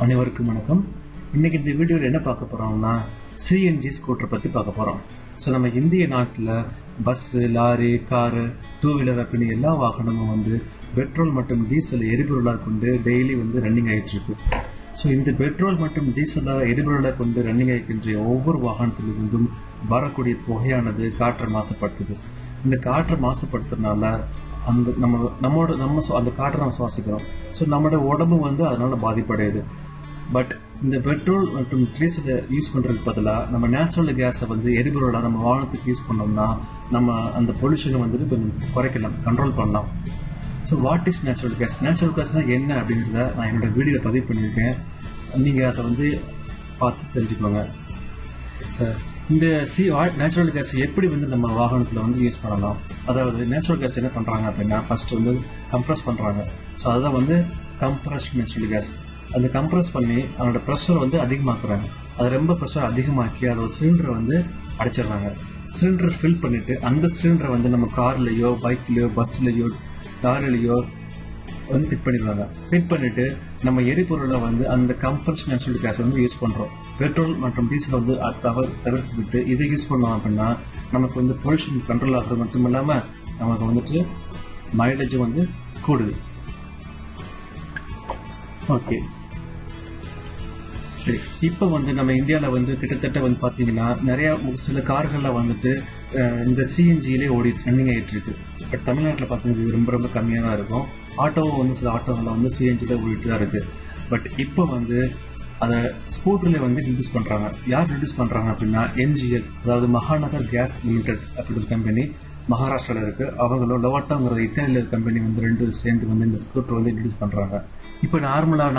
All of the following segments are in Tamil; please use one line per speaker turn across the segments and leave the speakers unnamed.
அனைவருக்கும் வணக்கம். இன்னைக்கு இந்த வீடியோவில் என்ன பார்க்க போறோம்னா சிஎன்ஜி ஸ்கூட்டர் பற்றி பார்க்க போறோம். ஸோ நம்ம இந்திய நாட்டில் bus, lorry, car, two wheeler அப்படின்னு எல்லா வாகனமும் வந்து பெட்ரோல் மற்றும் டீசல் எரிபொருளாக கொண்டு டெய்லி வந்து ரன்னிங் ஆகிட்டு இருக்கு. ஸோ இந்த பெட்ரோல் மற்றும் டீசலை எரிபொருளாக கொண்டு ரன்னிங் ஆகின்ற ஒவ்வொரு வாகனத்திலிருந்தும் வரக்கூடிய புகையானது காற்றை மாசுபடுத்துது. இந்த காற்றை மாசுபடுத்துறதுனால அந்த நம்ம அந்த காற்றை நம்ம சுவாசிக்கிறோம். ஸோ நம்மளோட உடம்பு வந்து அதனால பாதிப்படையுது. பட் இந்த பெட்ரோல் மற்றும் டீசலை யூஸ் பண்ணுறதுக்கு பதிலாக நம்ம நேச்சுரல் கேஸை வந்து எரிபொருளாக நம்ம வாகனத்துக்கு யூஸ் பண்ணோம்னா நம்ம அந்த பொல்யூஷனை வந்துட்டு கொஞ்சம் குறைக்கலாம், கண்ட்ரோல் பண்ணலாம். So what is natural gas? Natural கேஸ்னால் என்ன அப்படின்றத நான் என்னோடய வீடியோவில் பதிவு பண்ணியிருக்கேன். நீங்கள் அதை வந்து பார்த்து தெரிஞ்சுக்கோங்க. சார், இந்த நேச்சுரல் கேஸ் எப்படி வந்து நம்ம வாகனத்தில் வந்து யூஸ் பண்ணலாம்? அதாவது நேச்சுரல் கேஸ் என்ன பண்ணுறாங்க அப்படின்னா ஃபர்ஸ்ட் வந்து கம்ப்ரஸ் பண்ணுறாங்க. ஸோ அதுதான் வந்து கம்ப்ரஸ்ட் நேச்சுரல் கேஸ். அந்த கம்ப்ரஸ் பண்ணி அதோட ப்ரெஷர் வந்து அதிகமாக்குறாங்க. அது ரொம்ப ப்ரெஷர் அதிகமாக்கி அதோட சிலிண்டரை வந்து அடைச்சிடுறாங்க. சிலிண்டர் ஃபில் பண்ணிவிட்டு அந்த சிலிண்டரை வந்து நம்ம கார்லேயோ, பைக்லேயோ, பஸ்லேயோ, லாரிலேயோ வந்து ஃபிட் பண்ணிடுவாங்க. ஃபிட் பண்ணிவிட்டு நம்ம எரிபொருளை வந்து அந்த கம்ப்ரஸ்ட் நேச்சுரல் கேஸ் வந்து யூஸ் பண்ணுறோம். பெட்ரோல் மற்றும் டீசல் வந்து தவிர்த்துக்கிட்டு இதை யூஸ் பண்ணோம் அப்படின்னா நமக்கு வந்து பொல்யூஷன் கண்ட்ரோல் ஆகிறது மட்டும் இல்லாமல் நமக்கு வந்துட்டு மைலேஜ் வந்து கூடுது. ஓகே, சரி. இப்போ வந்து நம்ம இந்தியாவில் வந்து கிட்டத்தட்ட வந்து பார்த்தீங்கன்னா நிறையா சில கார்களில் வந்துட்டு இந்த சிஎன்ஜியிலே ரன்னிங் ஆகிட்டு இருக்கு. பட் தமிழ்நாட்டில் பார்த்தீங்கன்னா ரொம்ப ரொம்ப கம்மியாக தான் இருக்கும். ஆட்டோவும் வந்து சில ஆட்டோகளில் வந்து சிஎன்ஜியில் ஓடிட்டு தான் இருக்குது. பட் இப்போ வந்து அதை ஸ்கூட்டரில் வந்து இன்ட்ரடியூஸ் பண்ணுறாங்க. யார் இன்ட்ரடியூஸ் பண்ணுறாங்க அப்படின்னா என்ஜிஎல், அதாவது மகாநகர் கேஸ் லிமிடெட் அப்படி ஒரு கம்பெனி மகாராஷ்டிராவில் இருக்குது. அவங்களோட லோவாட்டோங்கிற இட்டாலியன் கம்பெனி வந்து ரெண்டு சேர்ந்து வந்து இந்த ஸ்கூட்டர் வந்து இன்ட்ரடியூஸ் பண்ணுறாங்க. இப்போ நார்மலாக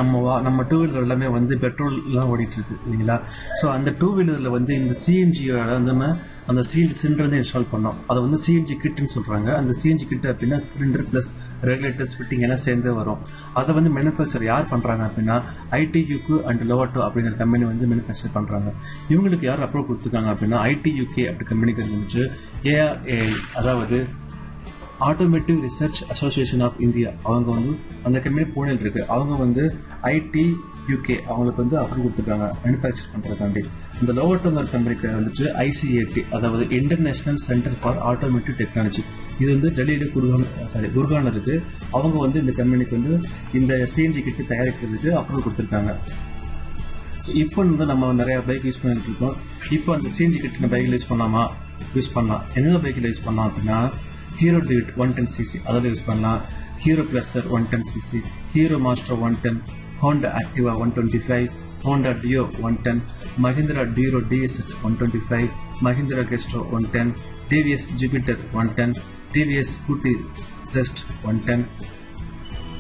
நம்ம டூ வீலர் எல்லாமே வந்து பெட்ரோல்லாம் ஓடிட்டு இருக்கு இல்லைங்களா? ஸோ அந்த டூ வீலரில் வந்து இந்த சிஎன்ஜியோட அந்த சிலிண்டர் வந்து இன்ஸ்டால் பண்ணோம். அதை வந்து சிஎன்ஜி கிட்னு சொல்கிறாங்க. அந்த சிஎன்ஜி கிட் அப்படின்னா சிலிண்டர் ப்ளஸ் ரெகுலேட்டர்ஸ் ஃபிட்டிங் எல்லாம் சேர்ந்தே வரும். அதை வந்து மேனுஃபேக்சர் யார் பண்ணுறாங்க அப்படின்னா ஐடியூக்கு அண்ட் லோவாட்டோ அப்படிங்கிற கம்பெனி வந்து மேனுஃபேக்சர் பண்ணுறாங்க. இவங்களுக்கு யார் அப்ரூவ் கொடுத்துருக்காங்க அப்படின்னா ஐடியூகே அப்படி கம்பெனிக்கு இருந்துச்சு. ஏஆர்ஏஐ, அதாவது automotive research association of India, அவங்க வந்து அந்த கம்பெனி புனேல இருக்கு. அவங்க வந்து ஐடியூகே அவங்களுக்கு வந்து அப்ரூவ் கொடுத்துருக்காங்க மேனுஃபேக்சர் பண்ணுறதுக்காண்டி. இந்த லோவாட்டோங்கிற கம்பெனிக்கு வந்துட்டு ஐசிஏடி, அதாவது international centre for automotive technology, இது வந்து டெல்லியில் குர்கானில் இருக்கு. அவங்க வந்து இந்த கம்பெனிக்கு வந்து இந்த சிஎன்ஜி கிட்ட தயாரிக்கிறதுக்கு அப்ரூவல் கொடுத்துருக்காங்க. ஸோ இப்போ வந்து நம்ம நிறைய பைக் யூஸ் பண்ணிட்டு இருக்கோம். இப்போ அந்த சிஎன்ஜி கிட்ட பைக்கில் யூஸ் பண்ணலாம். எந்த பைக்கில் யூஸ் பண்ணலாம் அப்படின்னா ஹீரோ டியூட் 110cc அதில் யூஸ் பண்ணலாம். Hero Pleasure 110cc, Hero Maestro 110, Honda Activa 125, Honda Dio 110, Mahindra Duro DSH 125, Mahindra Gusto 110, TVS Jupiter 110, TVS Scooty Zest 110,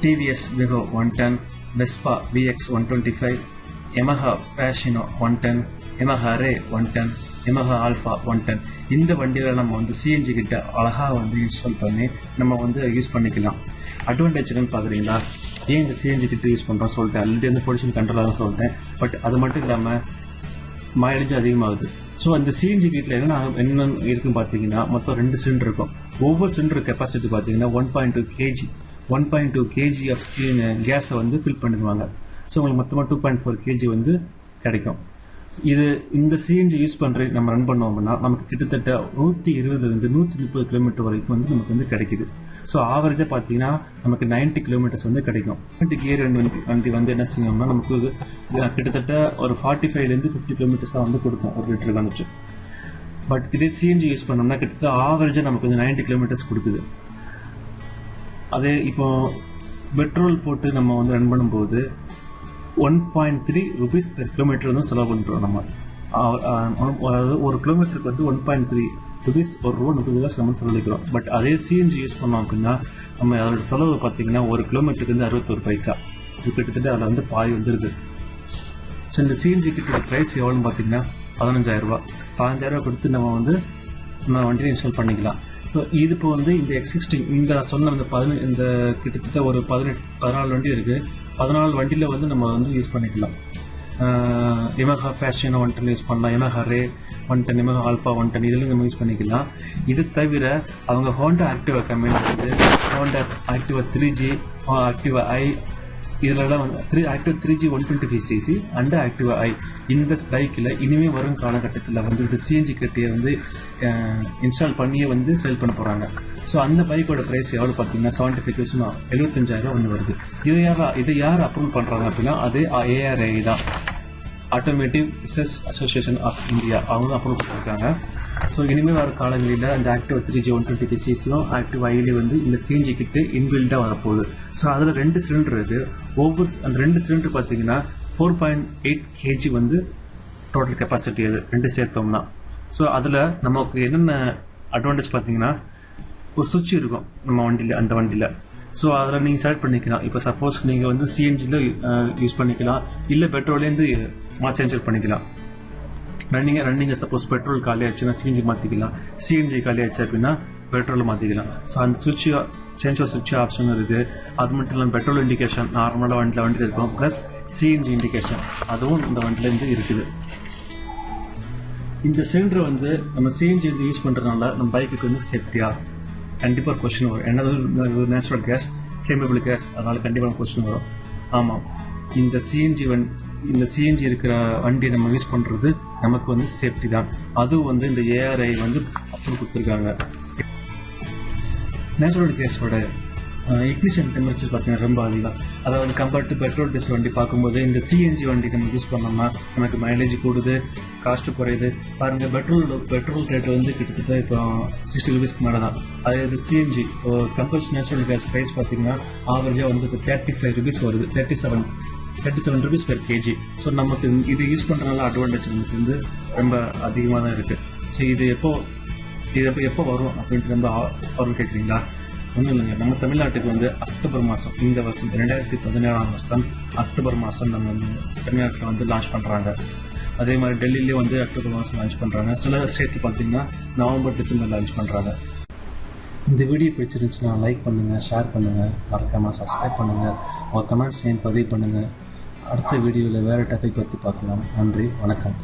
TVS Wego 110, Vespa VX 125, Yamaha Fascino 110, Yamaha Ray 110, Yamaha Alpha 110. இந்த வண்டியில் நம்ம வந்து சிஎன்ஜி கிட்ட அழகாக வந்து இன்ஸ்டால் பண்ணி நம்ம வந்து யூஸ் பண்ணிக்கலாம். அட்வான்டேஜ் என்னன்னு பார்க்குறீங்களா? ஏன் இந்த சிஎன்ஜி கிட்ட யூஸ் பண்ணுறோம் சொல்லிட்டேன். ஆல்ரெடி வந்து பொல்யூஷன் கண்ட்ரோலாக சொல்லிட்டேன். பட் அது மட்டும் இல்லாமல் மைலேஜ் அதிகமாகுது. ஸோ அந்த சிஎன்ஜி கிட்டில் என்ன இருக்குன்னு பார்த்தீங்கன்னா மொத்தம் 2 சிலிண்டர் இருக்கும். ஒவ்வொரு சிலிண்டர் கெப்பாசிட்டி பார்த்தீங்கன்னா 1.2 kg ஆஃப் கேஸை வந்து ஃபில் பண்ணிடுவாங்க. ஸோ உங்களுக்கு மொத்தமாக 2.4 kg வந்து கிடைக்கும். இந்த சிஎன்ஜி யூஸ் பண்ணுற நம்ம ரன் பண்ணோம்னா நமக்கு கிட்டத்தட்ட 120 130 கிலோமீட்டர் வரைக்கும் வந்து நமக்கு வந்து கிடைக்குது. ஸோ ஆவரேஜாக பார்த்தீங்கன்னா நமக்கு 90 கிலோமீட்டர்ஸ் வந்து கிடைக்கும். கியர் வண்டி வந்து என்ன செய்யணும்னா நமக்கு கிட்டத்தட்ட ஒரு 45 to 50 கிலோமீட்டர்ஸாக வந்து கொடுக்கும் ஒரு லிட்டருக்கு வந்துச்சு. பட் இதே சிஎன்ஜி யூஸ் பண்ணோம்னா கிட்டத்தட்ட ஆவரேஜாக நமக்கு வந்து 90 கிலோமீட்டர்ஸ் கொடுக்குது. அதே இப்போ பெட்ரோல் போட்டு நம்ம வந்து ரன் பண்ணும்போது 1.3 rupees per கிலோமீட்டர் வந்து செலவு பண்ணுறோம் நம்ம. அதாவது ஒரு கிலோமீட்டருக்கு வந்து 1.3 rupees, ₹1 செலவழிக்கிறோம். பட் அதே சிஎன்ஜி யூஸ் பண்ணோம் அப்படின்னா நம்ம அதோட செலவு பார்த்தீங்கன்னா ஒரு கிலோமீட்டருக்கு வந்து 61 பைசா. ஸோ கிட்டத்தட்ட அதில் வந்து பாய் வந்துடுது. ஸோ இந்த சிஎன்ஜி கிட்ட ப்ரைஸ் எவ்வளோன்னு பார்த்தீங்கன்னா 15,000 ரூபா. 15,000 கொடுத்து நம்ம வந்து நம்ம வண்டியை இன்ஸ்டால் பண்ணிக்கலாம். ஸோ இது இப்போ வந்து இந்த எக்ஸிஸ்டிங் இந்த சொன்ன இந்த கிட்டத்தட்ட ஒரு 14 வண்டி இருக்குது. 14 வண்டியில் வந்து நம்ம வந்து யூஸ் பண்ணிக்கலாம். யமஹா ஃபேஷினோ 110 யூஸ் பண்ணலாம், யமஹா ரே 110, யமஹா ஆல்ஃபா 110 இதில் நம்ம யூஸ் பண்ணிக்கலாம். இது தவிர அவங்க ஹோண்டா ஆக்டிவா கம்பெனி வந்து ஹோண்டா ஆக்டிவா 3G, ஆக்டிவா ஐ, இதெல்லாம் வந்து ஆக்டிவ் 3G 125cc அண்ட் ஆக்டிவா ஐ இந்த பைக்கில் இனிமேல் வரும் காலகட்டத்தில் வந்து இந்த சிஎன்ஜி கட்டியை வந்து இன்ஸ்டால் பண்ணியே வந்து சேல் பண்ண போகிறாங்க. ஸோ அந்த பைக்கோட ப்ரைஸ் எவ்வளோ பார்த்தீங்கன்னா 75,000 75,000 ஒன்று வருது. இதை யார் அப்ரூவ் பண்ணுறாங்க அப்படின்னா அது ARAI தான், automotive research association of India. அவங்க தான் அப்ரூவ் பண்ணியிருக்காங்க. ஸோ இனிமேல் வர காலங்களில் அந்த ஆக்டிவ் 3G 125cc ஆக்டிவ் ஐலேயே வந்து இந்த சிஎன்ஜி கிட்டு இன்பில்டாக வரப்போகுது. ஸோ அதில் 2 சிலிண்டர் இருக்குது. அந்த 2 சிலிண்டர் பார்த்தீங்கன்னா 4.8 kg வந்து டோட்டல் கெப்பாசிட்டி, அது 2 சேர்த்தோம்னா. ஸோ அதில் நமக்கு என்னென்ன அட்வான்டேஜ் பார்த்தீங்கன்னா, ஒரு சுவிட்ச் இருக்கும் நம்ம வண்டியில், அந்த வண்டியில். ஸோ அதில் நீங்கள் செலக்ட் பண்ணிக்கலாம். இப்போ சப்போஸ் நீங்கள் வந்து சிஎன்ஜியில் யூஸ் பண்ணிக்கலாம், இல்லை பெட்ரோல்லேருந்து சேஞ்ச் பண்ணிக்கலாம். ரன்னிங்கை சப்போஸ் பெட்ரோல் காலியாச்சுன்னா சிஎன்ஜி மாற்றிக்கலாம், சிஎன்ஜி காலியாச்சு அப்படின்னா பெட்ரோல் மாற்றிக்கலாம். ஸோ அந்த சேஞ்ச் ஆஃப் சுவிட்ச் ஆப்ஷன் இருக்குது. அது மட்டும் இல்லாமல் பெட்ரோல் இண்டிகேஷன் நார்மலாக வண்டியில் இருக்கும், ப்ளஸ் சிஎன்ஜி இண்டிகேஷன் அதுவும் இந்த வண்டியிலேருந்து இருக்குது. இந்த சிலிண்டர் வந்து நம்ம சிஎன்ஜி வந்து யூஸ் பண்ணுறதுனால நம்ம பைக்குக்கு வந்து சேஃப்டியா கண்டிப்பாக கொஸ்டின் வரும். ஏன்னா ஒரு நேச்சுரல் கேஸ், ஃப்ளேமபிள் கேஸ், அதனால் கண்டிப்பாக கொஸ்டின் வரும். ஆமாம், இந்த சிஎன்ஜி இருக்கிற வண்டி நம்ம யூஸ் பண்ணுறது நமக்கு வந்து சேஃப்டி தான். அதுவும் வந்து இந்த ARAI வந்து அப்ரூவ் கொடுத்துருக்காங்க. நேச்சுரல் கேஸோட இக்னிஷன் டெம்பரேச்சர் பார்த்தீங்கன்னா ரொம்ப அதிகம். அதாவது கம்பேர்ட் டு பெட்ரோல் டீசல் வண்டி பார்க்கும்போது இந்த சிஎன்ஜி வண்டி நம்ம யூஸ் பண்ணோம்னா நமக்கு மைலேஜ் கூடுது, காஸ்ட்டு குறையுது. பாருங்கள், பெட்ரோல் ரேட் வந்து கிட்டத்தட்ட இப்போ 60 ரூபீஸ்க்கு மேலே தான். அதாவது சிஎன்ஜி கம்பல்ஸ் நேச்சுரல் கேஸ் ப்ரைஸ் பார்த்தீங்கன்னா ஆவரேஜாக வந்து இப்போ 35 ரூபீஸ் வருது, 37 ரூபீஸ் பெர் கேஜி. ஸோ நமக்கு இது யூஸ் பண்ணுறதுனால அட்வான்டேஜ் நமக்கு வந்து ரொம்ப அதிகமாக தான் இருக்குது. ஸோ இது எப்போ வரும் அப்படின்ட்டு ரொம்ப ஆர்வம் கேட்குறீங்களா? ஒன்றும் இல்லைங்க, நம்ம தமிழ்நாட்டுக்கு வந்து அக்டோபர் மாதம், இந்த வருஷம் 2017 அக்டோபர் மாதம் நம்ம தமிழ்நாட்டில் வந்து லான்ச் பண்ணுறாங்க. அதே மாதிரி டெல்லியிலே வந்து அக்டோபர் மாதம் லான்ச் பண்ணுறாங்க. சில ஸ்டேட்டில் பார்த்தீங்கன்னா நவம்பர் டிசம்பர் லான்ச் பண்ணுறாங்க. இந்த வீடியோ பிடிச்சிருந்துச்சுன்னா லைக் பண்ணுங்கள், ஷேர் பண்ணுங்கள், மறக்காமல் சப்ஸ்கிரைப் பண்ணுங்கள், உங்கள் கமெண்ட்ஸ் பதிவு பண்ணுங்கள். அடுத்த வீடியோவில் வேறு டாபிக் பற்றி பார்க்கலாம். நன்றி, வணக்கம்.